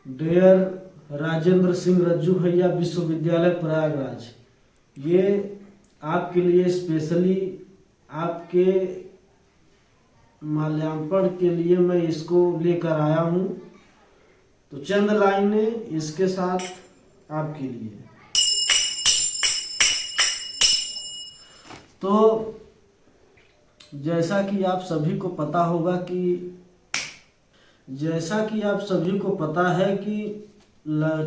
Dare Rajendra Singh रज्जू भैया विश्वविद्यालय प्रयागराज, ये आपके लिए स्पेशली आपके माल्यार्पण के लिए मैं इसको लेकर आया हूँ। तो चंद लाइनें इसके साथ आपके लिए। तो जैसा कि आप सभी को पता है कि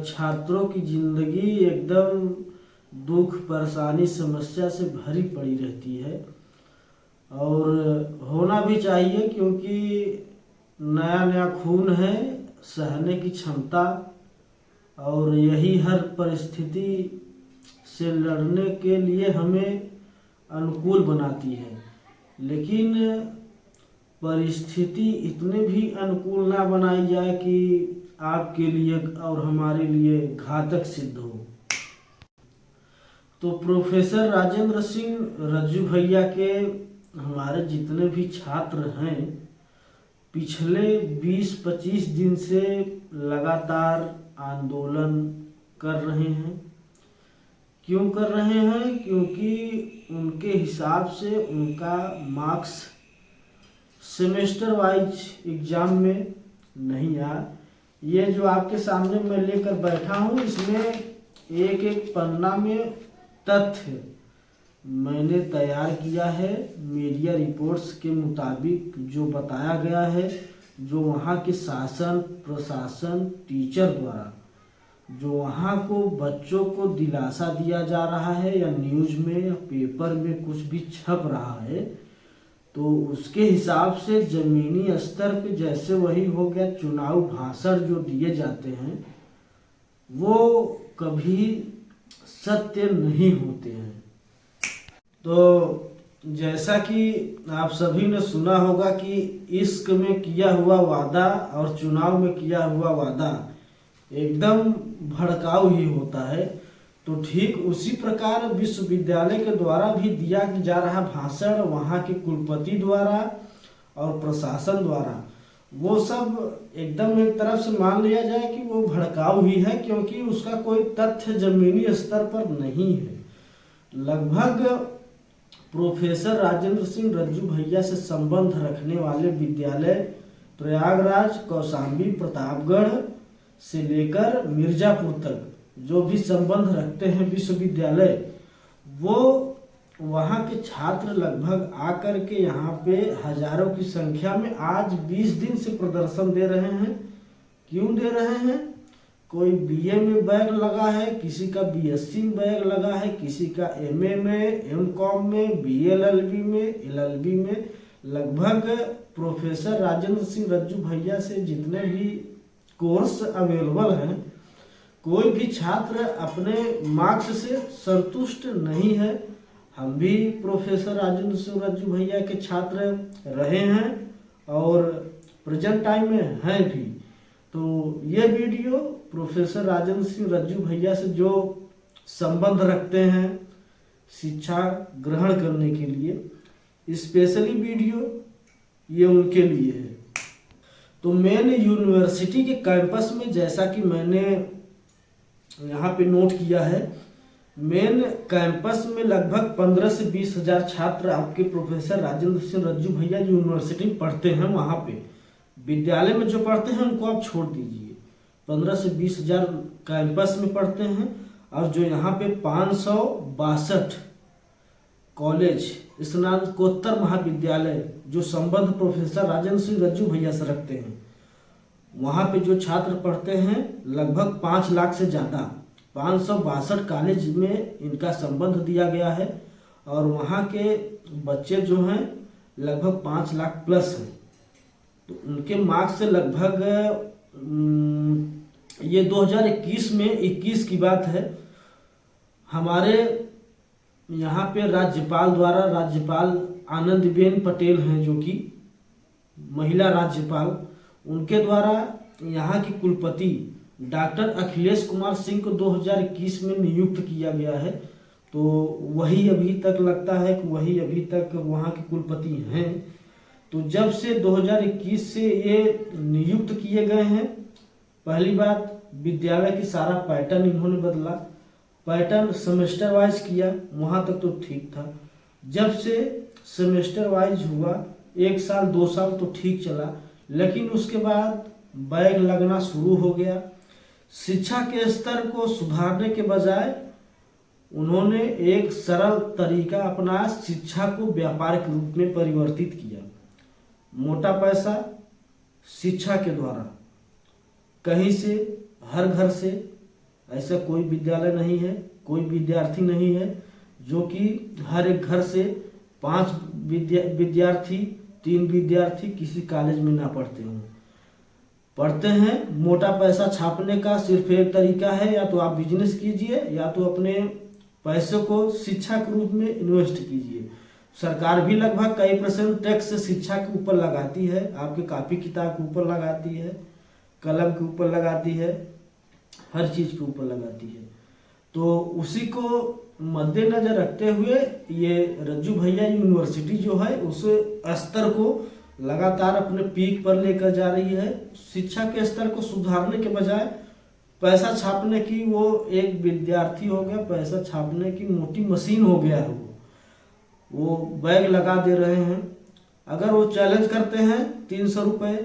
छात्रों की जिंदगी एकदम दुख, परेशानी, समस्या से भरी पड़ी रहती है और होना भी चाहिए, क्योंकि नया नया खून है, सहने की क्षमता, और यही हर परिस्थिति से लड़ने के लिए हमें अनुकूल बनाती है। लेकिन परिस्थिति इतने भी अनुकूल ना बनाई जाए कि आपके लिए और हमारे लिए घातक सिद्ध हो। तो प्रोफेसर राजेंद्र सिंह रज्जू भैया के हमारे जितने भी छात्र हैं, पिछले 20-25 दिन से लगातार आंदोलन कर रहे हैं। क्यों कर रहे हैं? क्योंकि उनके हिसाब से उनका मार्क्स सेमेस्टर वाइज एग्जाम में नहीं आया। ये जो आपके सामने मैं लेकर बैठा हूँ, इसमें एक एक पन्ना में तथ्य मैंने तैयार किया है। मीडिया रिपोर्ट्स के मुताबिक जो बताया गया है, जो वहाँ के शासन, प्रशासन, टीचर द्वारा जो वहाँ को बच्चों को दिलासा दिया जा रहा है, या न्यूज़ में या पेपर में कुछ भी छप रहा है, तो उसके हिसाब से जमीनी स्तर पे जैसे वही हो गया, चुनाव भाषण जो दिए जाते हैं वो कभी सत्य नहीं होते हैं। तो जैसा कि आप सभी ने सुना होगा कि इश्क में किया हुआ वादा और चुनाव में किया हुआ वादा एकदम भड़काऊ ही होता है। तो ठीक उसी प्रकार विश्वविद्यालय के द्वारा भी दिया जा रहा भाषण, वहाँ के कुलपति द्वारा और प्रशासन द्वारा, वो सब एकदम एक तरफ से मान लिया जाए कि वो भड़काऊ ही है, क्योंकि उसका कोई तथ्य जमीनी स्तर पर नहीं है। लगभग प्रोफेसर राजेंद्र सिंह रज्जू भैया से संबंध रखने वाले विद्यालय प्रयागराज, कौशाम्बी, प्रतापगढ़ से लेकर मिर्जापुर तक जो भी संबंध रखते हैं विश्वविद्यालय, वो वहाँ के छात्र लगभग आकर के यहाँ पे हजारों की संख्या में आज 20 दिन से प्रदर्शन दे रहे हैं। क्यों दे रहे हैं? कोई बीए में बैग लगा है, किसी का बीएससी में बैग लगा है, किसी का एमए में, एमकॉम में, बीएलएलबी में, एलएलबी में। लगभग प्रोफेसर राजेंद्र सिंह रज्जू भैया से जितने भी कोर्स अवेलेबल हैं, कोई भी छात्र अपने मार्क्स से संतुष्ट नहीं है। हम भी प्रोफेसर राजेंद्र सिंह रज्जू भैया के छात्र रहे हैं और प्रेजेंट टाइम में हैं भी। तो ये वीडियो प्रोफेसर राजेंद्र सिंह रज्जू भैया से जो संबंध रखते हैं शिक्षा ग्रहण करने के लिए, स्पेशली वीडियो ये उनके लिए है। तो मेन यूनिवर्सिटी के कैंपस में, जैसा कि मैंने यहाँ पे नोट किया है, मेन कैंपस में लगभग 15 से 20 हजार छात्र आपके प्रोफेसर राजेंद्र सिंह रज्जू भैया यूनिवर्सिटी में पढ़ते हैं। वहाँ पे विद्यालय में जो पढ़ते हैं उनको आप छोड़ दीजिए, 15 से 20 हजार कैंपस में पढ़ते हैं। और जो यहाँ पे 562 कॉलेज, स्नातकोत्तर महाविद्यालय जो संबंध प्रोफेसर राजेंद्र सिंह रज्जू भैया से रखते हैं, वहाँ पे जो छात्र पढ़ते हैं लगभग 5 लाख से ज़्यादा, 562 कॉलेज में इनका संबंध दिया गया है। और वहाँ के बच्चे जो हैं लगभग 5 लाख प्लस हैं। तो उनके मार्क्स से लगभग ये 2021 में 21 की बात है, हमारे यहाँ पे राज्यपाल द्वारा, राज्यपाल आनंदीबेन पटेल हैं जो कि महिला राज्यपाल, उनके द्वारा यहाँ के कुलपति डॉक्टर अखिलेश कुमार सिंह को 2021 में नियुक्त किया गया है। तो वही अभी तक लगता है कि वही अभी तक वहाँ के कुलपति हैं। तो जब से 2021 से ये नियुक्त किए गए हैं, पहली बात, विद्यालय की सारा पैटर्न इन्होंने बदला। पैटर्न सेमेस्टर वाइज किया, वहाँ तक तो ठीक था। जब से सेमेस्टर वाइज हुआ, 1 साल 2 साल तो ठीक चला, लेकिन उसके बाद बैग लगना शुरू हो गया। शिक्षा के स्तर को सुधारने के बजाय उन्होंने एक सरल तरीका अपना शिक्षा को व्यापार के रूप में परिवर्तित किया। मोटा पैसा शिक्षा के द्वारा, कहीं से, हर घर से, ऐसा कोई विद्यालय नहीं है, कोई विद्यार्थी नहीं है जो कि हर एक घर से 5 विद्यार्थी 3 विद्यार्थी किसी कॉलेज में ना पढ़ते हों। पढ़ते हैं। मोटा पैसा छापने का सिर्फ एक तरीका है, या तो आप बिजनेस कीजिए या तो अपने पैसे को शिक्षा के रूप में इन्वेस्ट कीजिए। सरकार भी लगभग कई % टैक्स शिक्षा के ऊपर लगाती है, आपके कॉपी किताब के ऊपर लगाती है, कलम के ऊपर लगाती है, हर चीज के ऊपर लगाती है। तो उसी को मद्देनजर रखते हुए ये रज्जू भैया यूनिवर्सिटी जो है उस स्तर को लगातार अपने पीक पर लेकर जा रही है। शिक्षा के स्तर को सुधारने के बजाय पैसा छापने की, वो एक विद्यार्थी हो गया, पैसा छापने की मोटी मशीन हो गया है। वो बैग लगा दे रहे हैं। अगर वो चैलेंज करते हैं 300 रुपये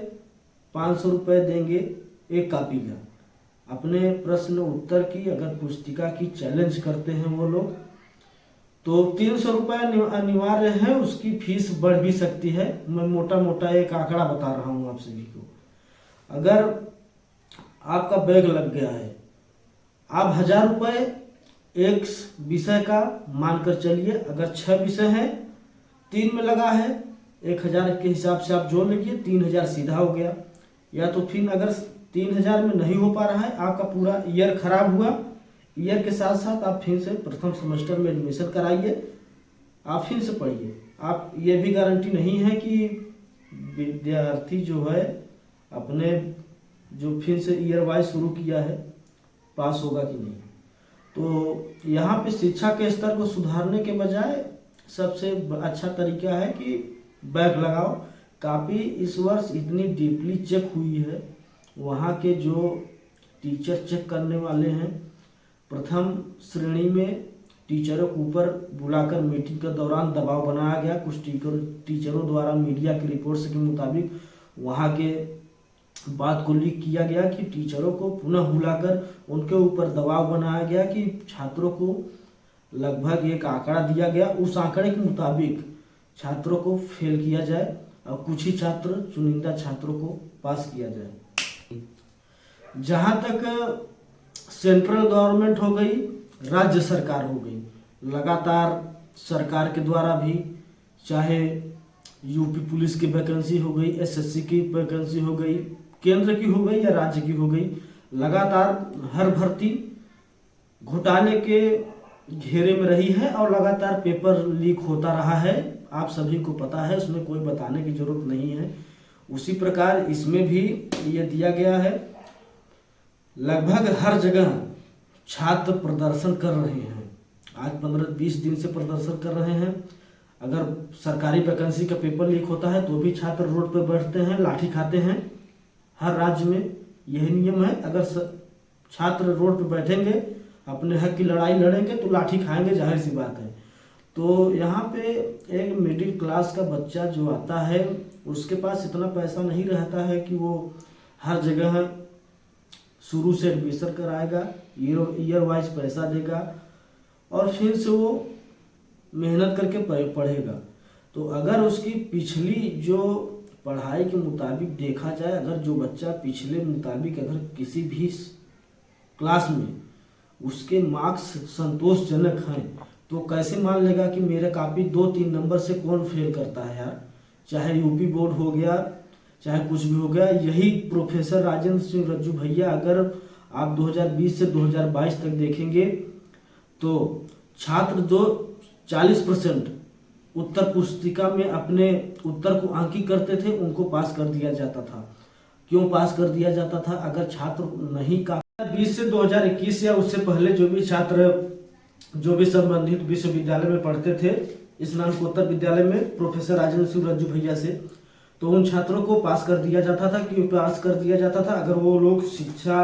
500 रुपये देंगे एक कॉपी का, अपने प्रश्न उत्तर की अगर पुस्तिका की चैलेंज करते हैं वो लोग, तो 300 रुपये अनिवार्य है। उसकी फीस बढ़ भी सकती है। मैं मोटा मोटा एक आंकड़ा बता रहा हूँ आप सभी को। अगर आपका बैग लग गया है, आप 1000 रुपये एक विषय का मानकर चलिए। अगर 6 विषय हैं, 3 में लगा है, 1000 के हिसाब से आप जोड़ लीजिए, 3000 सीधा हो गया। या तो फिर अगर 3000 में नहीं हो पा रहा है, आपका पूरा ईयर खराब हुआ, ईयर के साथ साथ आप फिर से प्रथम सेमेस्टर में एडमिशन कराइए, आप फिर से पढ़िए। आप ये भी गारंटी नहीं है कि विद्यार्थी जो है अपने जो फिर से ईयर वाइज शुरू किया है पास होगा कि नहीं। तो यहाँ पे शिक्षा के स्तर को सुधारने के बजाय सबसे अच्छा तरीका है कि बैग लगाओ। काफ़ी इस वर्ष इतनी डीपली चेक हुई है, वहाँ के जो टीचर चेक करने वाले हैं, प्रथम श्रेणी में टीचरों के ऊपर बुलाकर मीटिंग के दौरान दबाव बनाया गया। कुछ टीचरों द्वारा मीडिया की रिपोर्ट्स के मुताबिक वहाँ के बात को लीक किया गया कि टीचरों को पुनः बुलाकर उनके ऊपर दबाव बनाया गया कि छात्रों को लगभग एक आंकड़ा दिया गया, उस आंकड़े के मुताबिक छात्रों को फेल किया जाए और कुछ ही छात्र, चुनिंदा छात्रों को पास किया जाए। जहाँ तक सेंट्रल गवर्नमेंट हो गई, राज्य सरकार हो गई, लगातार सरकार के द्वारा भी, चाहे यूपी पुलिस की वैकेंसी हो गई, एसएससी की वैकेंसी हो गई, केंद्र की हो गई या राज्य की हो गई, लगातार हर भर्ती घोटाले के घेरे में रही है और लगातार पेपर लीक होता रहा है। आप सभी को पता है, उसमें कोई बताने की जरूरत नहीं है। उसी प्रकार इसमें भी ये दिया गया है। लगभग हर जगह छात्र प्रदर्शन कर रहे हैं। आज 15-20 दिन से प्रदर्शन कर रहे हैं। अगर सरकारी वैकेंसी का पेपर लीक होता है तो भी छात्र रोड पर बैठते हैं, लाठी खाते हैं। हर राज्य में यही नियम है। अगर छात्र रोड पर बैठेंगे, अपने हक की लड़ाई लड़ेंगे तो लाठी खाएंगे, जाहिर सी बात है। तो यहाँ पे एक मिडिल क्लास का बच्चा जो आता है, उसके पास इतना पैसा नहीं रहता है कि वो हर जगह शुरू से एडमिशन कराएगा, ईयर वाइज पैसा देगा और फिर से वो मेहनत करके पढ़ेगा। तो अगर उसकी पिछली जो पढ़ाई के मुताबिक देखा जाए, अगर जो बच्चा पिछले मुताबिक अगर किसी भी क्लास में उसके मार्क्स संतोषजनक हैं, तो कैसे मान लेगा कि मेरे कॉपी 2-3 नंबर से कौन फेल करता है यार। चाहे यूपी बोर्ड हो गया, चाहे कुछ भी हो गया। यही प्रोफेसर राजेंद्र सिंह रज्जू भैया, अगर आप 2020 से 2022 तक देखेंगे तो छात्र जो 40% उत्तर पुस्तिका में अपने उत्तर को आंकित करते थे, उनको पास कर दिया जाता था। क्यों पास कर दिया जाता था? अगर छात्र नहीं का 20 से 2021 या उससे पहले जो भी छात्र जो भी संबंधित विश्वविद्यालय में पढ़ते थे, स्नातकोत्तर विद्यालय में प्रोफेसर राजेंद्र सिंह रज्जू भैया से, तो उन छात्रों को पास कर दिया जाता था। क्यों पास कर दिया जाता था? अगर वो लोग शिक्षा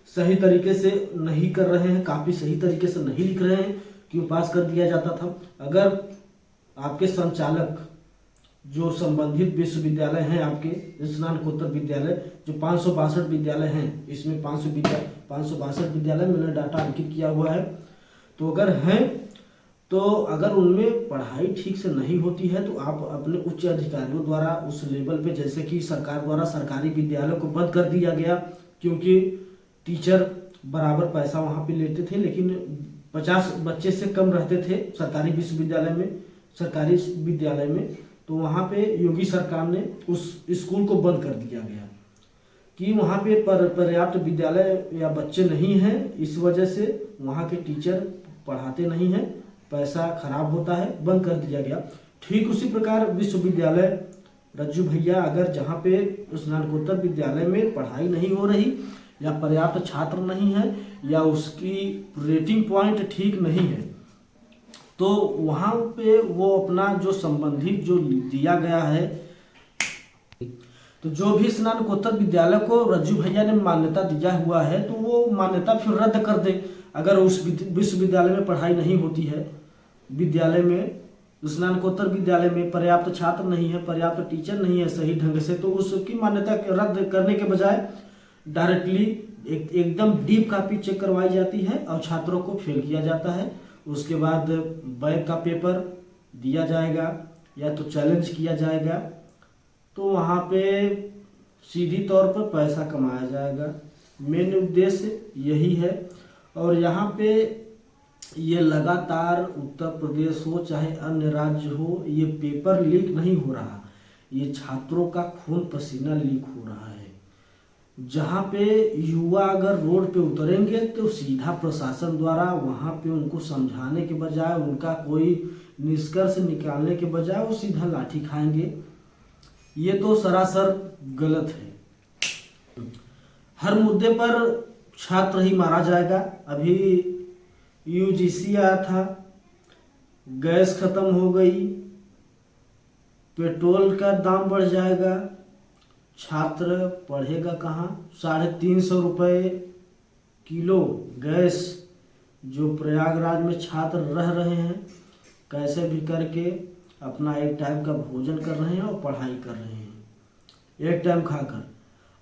सही तरीके से नहीं कर रहे हैं, काफ़ी सही तरीके से नहीं लिख रहे हैं, क्यों पास कर दिया जाता था? अगर आपके संचालक जो संबंधित विश्वविद्यालय हैं, आपके स्नातकोत्तर विद्यालय जो 562 विद्यालय हैं, इसमें 562 विद्यालय मैंने डाटा अंकित किया हुआ है, तो अगर हैं तो अगर उनमें पढ़ाई ठीक से नहीं होती है तो आप अपने उच्च अधिकारियों द्वारा उस लेवल पे, जैसे कि सरकार द्वारा सरकारी विद्यालयों को बंद कर दिया गया, क्योंकि टीचर बराबर पैसा वहाँ पे लेते थे, लेकिन 50 बच्चे से कम रहते थे सरकारी विश्वविद्यालय में, सरकारी विद्यालय में। तो वहाँ पे योगी सरकार ने उस स्कूल को बंद कर दिया गया कि वहाँ पे पर्याप्त विद्यालय या बच्चे नहीं हैं, इस वजह से वहाँ के टीचर पढ़ाते नहीं हैं, पैसा खराब होता है, बंद कर दिया गया। ठीक उसी प्रकार विश्वविद्यालय रज्जू भैया, अगर जहाँ पे स्नातकोत्तर विद्यालय में पढ़ाई नहीं हो रही या पर्याप्त छात्र नहीं है या उसकी रेटिंग पॉइंट ठीक नहीं है, तो वहाँ पे वो अपना जो संबंधित जो दिया गया है, तो जो भी स्नातकोत्तर विद्यालय को रज्जू भैया ने मान्यता दिया हुआ है तो वो मान्यता फिर रद्द कर दे। अगर उस विश्वविद्यालय में पढ़ाई नहीं होती है, विद्यालय में स्नातकोत्तर विद्यालय में पर्याप्त छात्र नहीं है, पर्याप्त टीचर नहीं है सही ढंग से, तो उसकी मान्यता रद्द करने के बजाय डायरेक्टली एकदम डीप कॉपी चेक करवाई जाती है और छात्रों को फेल किया जाता है। उसके बाद बैक का पेपर दिया जाएगा या तो चैलेंज किया जाएगा, तो वहाँ पे सीधी तौर पर पैसा कमाया जाएगा। मेन उद्देश्य यही है। और यहाँ पे ये लगातार उत्तर प्रदेश हो चाहे अन्य राज्य हो, ये पेपर लीक नहीं हो रहा, ये छात्रों का खून पसीना लीक हो रहा है। जहाँ पे युवा अगर रोड पे उतरेंगे तो सीधा प्रशासन द्वारा वहाँ पे उनको समझाने के बजाय, उनका कोई निष्कर्ष निकालने के बजाय वो सीधा लाठी खाएंगे। ये तो सरासर गलत है। हर मुद्दे पर छात्र ही मारा जाएगा। अभी यूजीसी आया था, गैस खत्म हो गई, पेट्रोल का दाम बढ़ जाएगा, छात्र पढ़ेगा कहाँ? 350 रुपये किलो गैस जो प्रयागराज में छात्र रह रहे हैं, कैसे भी करके अपना एक टाइम का भोजन कर रहे हैं और पढ़ाई कर रहे हैं एक टाइम खाकर।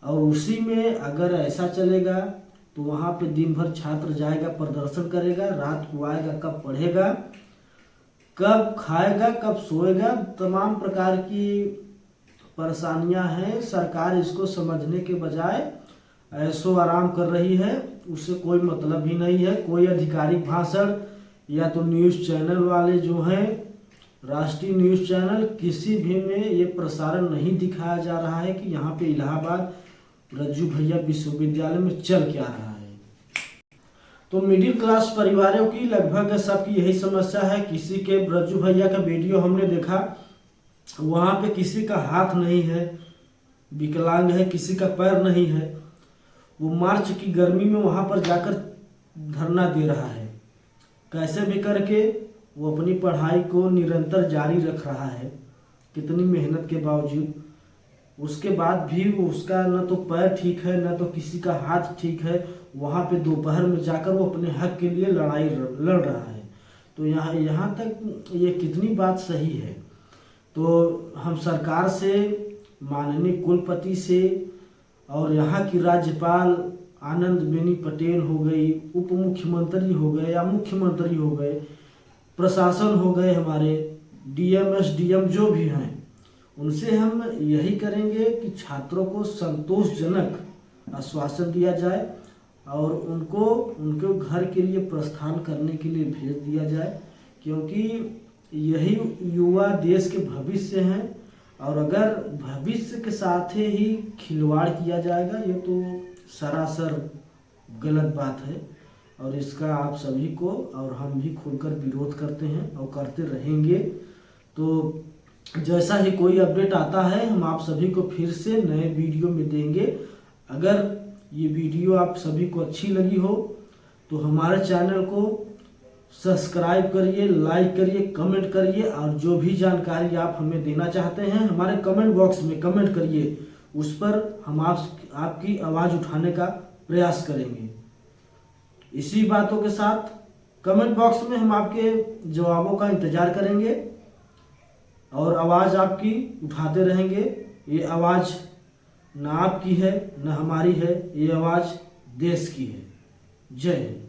और उसी में अगर ऐसा चलेगा तो वहाँ पे दिन भर छात्र जाएगा, प्रदर्शन करेगा, रात को आएगा, कब पढ़ेगा, कब खाएगा, कब सोएगा, तमाम प्रकार की परेशानियां हैं। सरकार इसको समझने के बजाय ऐसो आराम कर रही है, उससे कोई मतलब ही नहीं है। कोई आधिकारिक भाषण या तो न्यूज़ चैनल वाले जो हैं, राष्ट्रीय न्यूज़ चैनल, किसी भी में ये प्रसारण नहीं दिखाया जा रहा है कि यहाँ पे इलाहाबाद रज्जू भैया विश्वविद्यालय में चल क्या रहा है। तो मिडिल क्लास परिवारों की लगभग सबकी यही समस्या है। किसी के रज्जू भैया का वीडियो हमने देखा, वहाँ पे किसी का हाथ नहीं है, विकलांग है, किसी का पैर नहीं है, वो मार्च की गर्मी में वहाँ पर जाकर धरना दे रहा है। कैसे भी करके वो अपनी पढ़ाई को निरंतर जारी रख रहा है, कितनी मेहनत के बावजूद। उसके बाद भी उसका न तो पैर ठीक है, न तो किसी का हाथ ठीक है, वहाँ पे दोपहर में जाकर वो अपने हक के लिए लड़ाई लड़ रहा है। तो यहाँ तक ये कितनी बात सही है। तो हम सरकार से, माननीय कुलपति से और यहाँ की राज्यपाल आनंदीबेन पटेल हो गई, उप मुख्यमंत्री हो गए या मुख्यमंत्री हो गए, प्रशासन हो गए, हमारे डीएम एसडीएम जो भी हैं, उनसे हम यही करेंगे कि छात्रों को संतोषजनक आश्वासन दिया जाए और उनको उनके घर के लिए प्रस्थान करने के लिए भेज दिया जाए, क्योंकि यही युवा देश के भविष्य हैं। और अगर भविष्य के साथ ही खिलवाड़ किया जाएगा, ये तो सरासर गलत बात है और इसका आप सभी को और हम भी खुलकर विरोध करते हैं और करते रहेंगे। तो जैसा ही कोई अपडेट आता है हम आप सभी को फिर से नए वीडियो में देंगे। अगर ये वीडियो आप सभी को अच्छी लगी हो तो हमारे चैनल को सब्सक्राइब करिए, लाइक करिए, कमेंट करिए और जो भी जानकारी आप हमें देना चाहते हैं हमारे कमेंट बॉक्स में कमेंट करिए, उस पर हम आपकी आवाज़ उठाने का प्रयास करेंगे। इसी बातों के साथ कमेंट बॉक्स में हम आपके जवाबों का इंतज़ार करेंगे और आवाज़ आपकी उठाते रहेंगे। ये आवाज़ ना आपकी है ना हमारी है, ये आवाज़ देश की है। जय हिंद।